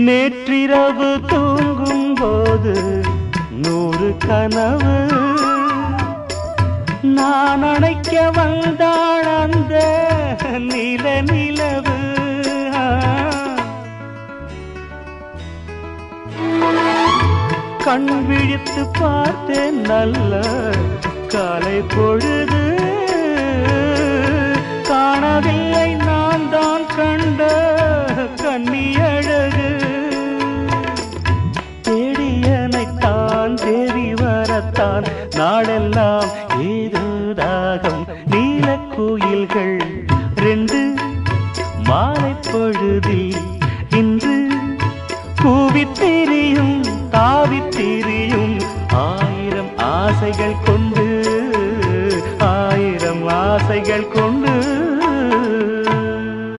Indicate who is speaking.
Speaker 1: நேற்றிரவு தூங்கும் போது 100 கனவு நான் அணைக்க வந்தாள் அந்த நிலவு. கண் விழித்து பார்த்தேன் நல்ல காலை பொழுது, காணவில்லை நான் தான் கண்ட கண்ணி அழகு. தேடியனைத்தான் தேடி வரத்தான் நாளெல்லாம் ஏதோ தாகம். நீலக்குயில்கள் 2 மாலை பொழுதில் இன்று கூவித்திரியும் தாவித்திரியும். 1000 ஆசைகள் கொண்டு 1000 ஆசைகள் கொண்டு